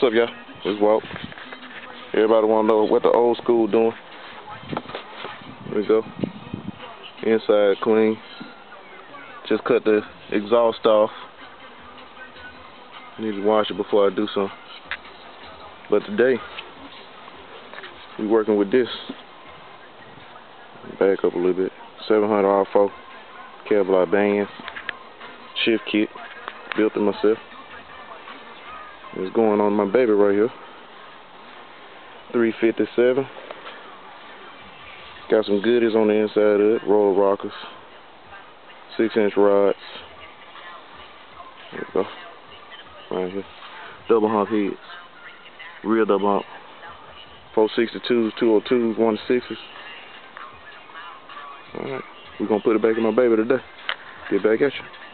up, y'all? Let's walk. Everybody want to know what the old school doing. There we go. Inside clean. Just cut the exhaust off. Need to wash it before I do something. But today, we working with this. Back up a little bit. 700 R4 Kevlar bands. Shift kit. Built it myself. It's going on my baby right here. 357. Got some goodies on the inside of it. Roller rockers. 6-inch rods. There we go. Right here. Double hump heads. Real double hump. 462s, 202s, 106s. Alright. We're gonna put it back in my baby today. Get back at you.